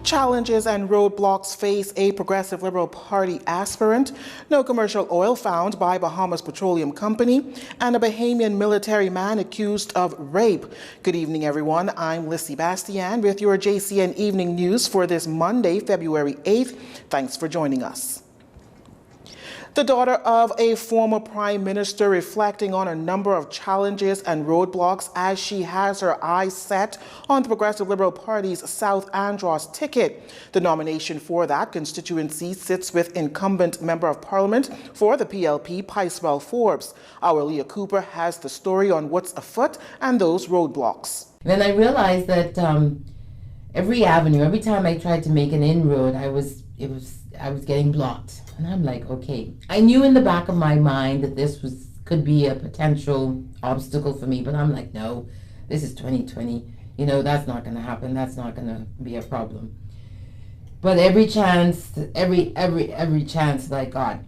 Challenges and roadblocks face a Progressive Liberal Party aspirant, no commercial oil found by Bahamas Petroleum Company, and a Bahamian military man accused of rape. Good evening, everyone. I'm Lissy Bastian with your JCN Evening News for this Monday, February 8th. Thanks for joining us. The daughter of a former prime minister reflecting on a number of challenges and roadblocks as she has her eyes set on the Progressive Liberal Party's South Andros ticket. The nomination for that constituency sits with incumbent Member of Parliament for the PLP, Picewell Forbes. Our Leah Cooper has the story on what's afoot and those roadblocks. Then I realized that every time I tried to make an inroad, I was getting blocked. And I'm like, okay. I knew in the back of my mind that this could be a potential obstacle for me, but I'm like, no, this is 2020. That's not going to happen. That's not going to be a problem. But every chance that I got,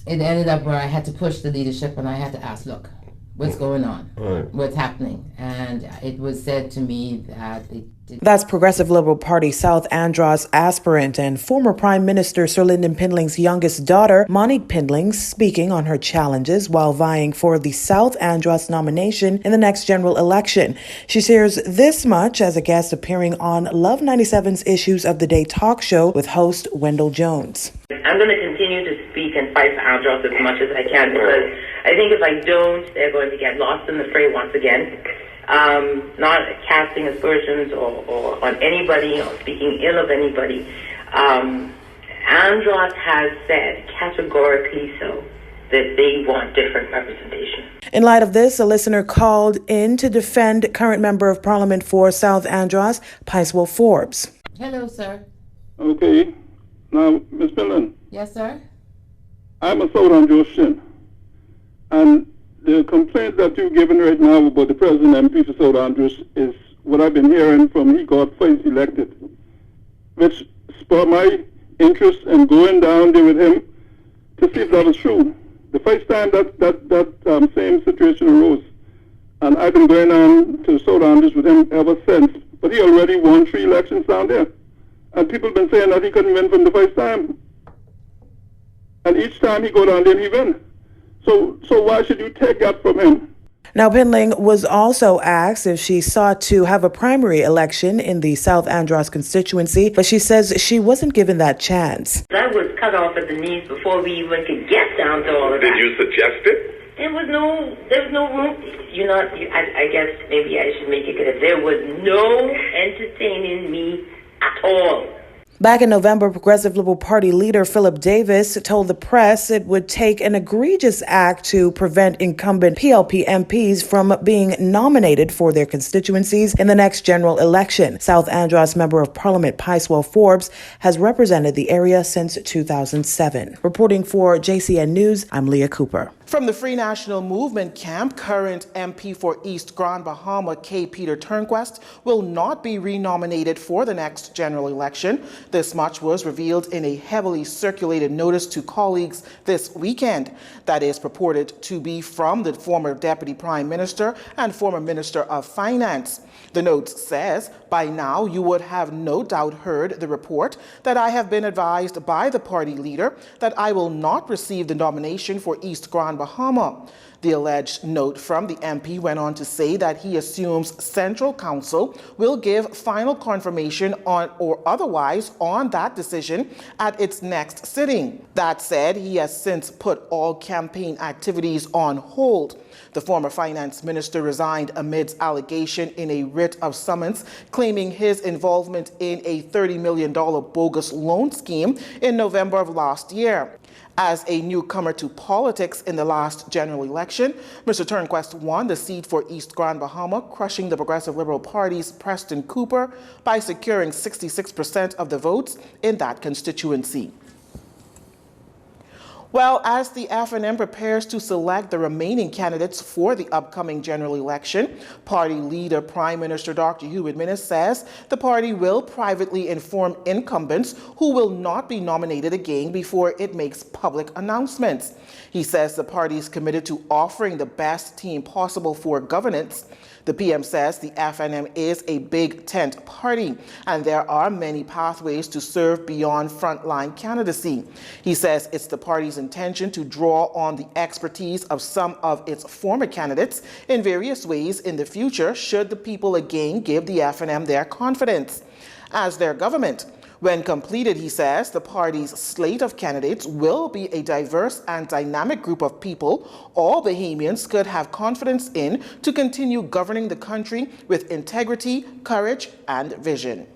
it ended up where I had to push the leadership and I had to ask, look, what's going on? Right. What's happening? And it was said to me that they did. That's Progressive Liberal Party South Andros aspirant and former Prime Minister Sir Lyndon Pindling's youngest daughter, Monique Pindling, speaking on her challenges while vying for the South Andros nomination in the next general election. She shares this much as a guest appearing on Love 97's Issues of the Day talk show with host Wendell Jones. I'm going to continue to speak and fight for Andros as much as I can, because I think if I don't, they're going to get lost in the fray once again. Not casting aspersions or on anybody or speaking ill of anybody. Andros has said categorically so that they want different representation. In light of this, a listener called in to defend current Member of Parliament for South Andros, Picewell Forbes. Hello, sir. Okay. Now, Ms. Pindling. Yes, sir. I'm a South Andros Shin. And the complaint that you're giving right now about the President MP for South Andros is what I've been hearing from he got first elected, which spurred my interest in going down there with him to see if that was true. The first time that same situation arose, and I've been going on to South Andros with him ever since, but he already won 3 elections down there. And people have been saying that he couldn't win from the first time. And each time he go down there, he win. So why should you take that from him? Now, Pindling was also asked if she sought to have a primary election in the South Andros constituency, but she says she wasn't given that chance. I was cut off at the knees before we even could get down to all of that. Did you suggest it? There was no room. I guess maybe I should make it clear. There was no entertaining me at all. Back in November, Progressive Liberal Party leader Philip Davis told the press it would take an egregious act to prevent incumbent PLP MPs from being nominated for their constituencies in the next general election. South Andros Member of Parliament Picewell Forbes has represented the area since 2007. Reporting for JCN News, I'm Leah Cooper. From the Free National Movement camp, current MP for East Grand Bahama, K. Peter Turnquest, will not be renominated for the next general election. This much was revealed in a heavily circulated notice to colleagues this weekend that is purported to be from the former Deputy Prime Minister and former Minister of Finance. The note says, by now you would have no doubt heard the report that I have been advised by the party leader that I will not receive the nomination for East Grand Bahama. The alleged note from the MP went on to say that he assumes Central Council will give final confirmation on or otherwise on that decision at its next sitting. That said, he has since put all campaign activities on hold. The former finance minister resigned amidst allegation in a writ of summons claiming his involvement in a $30 million bogus loan scheme in November of last year. As a newcomer to politics in the last general election, Mr. Turnquest won the seat for East Grand Bahama, crushing the Progressive Liberal Party's Preston Cooper by securing 66% of the votes in that constituency. Well, as the FNM prepares to select the remaining candidates for the upcoming general election, party leader Prime Minister Dr. Hubert Minnis says the party will privately inform incumbents who will not be nominated again before it makes public announcements. He says the party is committed to offering the best team possible for governance. The PM says the FNM is a big tent party, and there are many pathways to serve beyond frontline candidacy. He says it's the party's intention to draw on the expertise of some of its former candidates in various ways in the future should the people again give the FNM their confidence as their government. When completed, he says, the party's slate of candidates will be a diverse and dynamic group of people all Bahamians could have confidence in to continue governing the country with integrity, courage, and vision.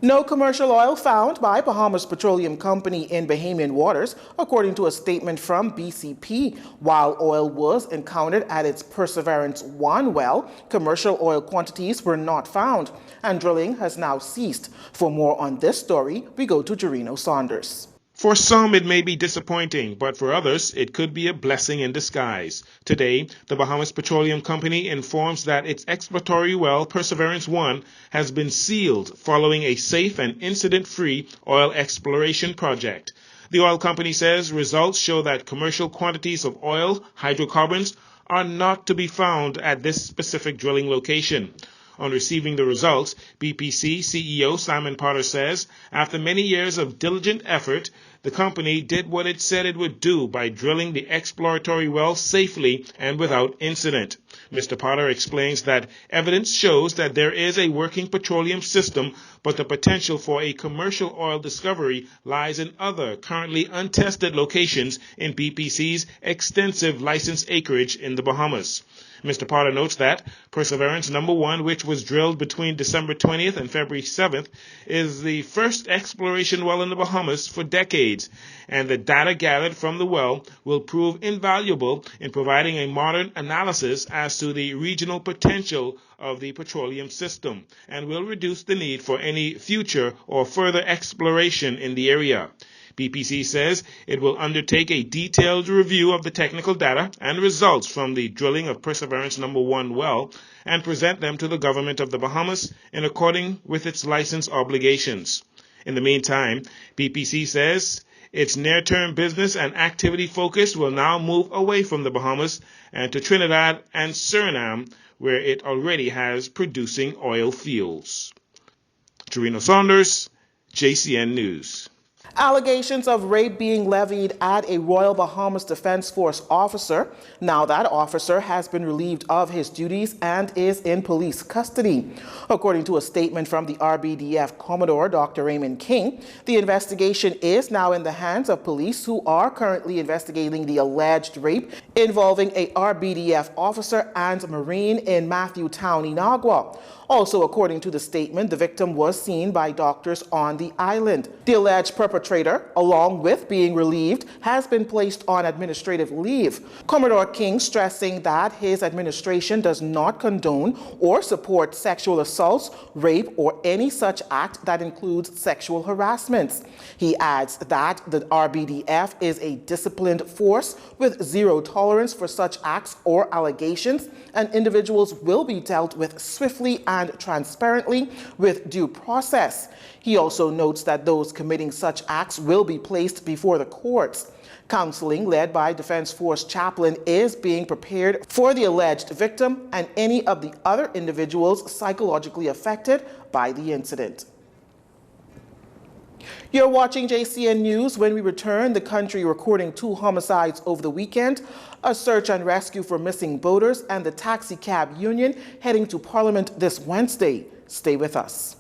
No commercial oil found by Bahamas Petroleum Company in Bahamian waters, according to a statement from BCP. While oil was encountered at its Perseverance 1 well, commercial oil quantities were not found, and drilling has now ceased. For more on this story, we go to Jerino Saunders. For some, it may be disappointing, but for others, it could be a blessing in disguise. Today, the Bahamas Petroleum Company informs that its exploratory well, Perseverance 1, has been sealed following a safe and incident-free oil exploration project. The oil company says results show that commercial quantities of oil, hydrocarbons, are not to be found at this specific drilling location. On receiving the results, BPC CEO Simon Potter says, after many years of diligent effort, the company did what it said it would do by drilling the exploratory well safely and without incident. Mr. Potter explains that evidence shows that there is a working petroleum system, but the potential for a commercial oil discovery lies in other currently untested locations in BPC's extensive licensed acreage in the Bahamas. Mr. Potter notes that Perseverance number 1, which was drilled between December 20th and February 7th, is the first exploration well in the Bahamas for decades, and the data gathered from the well will prove invaluable in providing a modern analysis as to the regional potential of the petroleum system, and will reduce the need for any future or further exploration in the area. BPC says it will undertake a detailed review of the technical data and results from the drilling of Perseverance number 1 well and present them to the government of the Bahamas in accordance with its license obligations. In the meantime, BPC says its near-term business and activity focus will now move away from the Bahamas and to Trinidad and Suriname, where it already has producing oil fields. Jerino Saunders, JCN News. Allegations of rape being levied at a Royal Bahamas Defense Force officer. Now that officer has been relieved of his duties and is in police custody. According to a statement from the RBDF Commodore, Dr. Raymond King, the investigation is now in the hands of police who are currently investigating the alleged rape involving a RBDF officer and Marine in Matthew Town, Inagua. Also, according to the statement, the victim was seen by doctors on the island. The alleged perpetrator, along with being relieved, has been placed on administrative leave. Commodore King stressing that his administration does not condone or support sexual assaults, rape, or any such act that includes sexual harassments. He adds that the RBDF is a disciplined force with zero tolerance for such acts or allegations, and individuals will be dealt with swiftly and transparently with due process. He also notes that those committing such acts will be placed before the courts. Counseling led by Defense Force chaplain is being prepared for the alleged victim and any of the other individuals psychologically affected by the incident. You're watching JCN News. When we return, the country recording 2 homicides over the weekend, a search and rescue for missing boaters, and the taxi cab union heading to Parliament this Wednesday. Stay with us.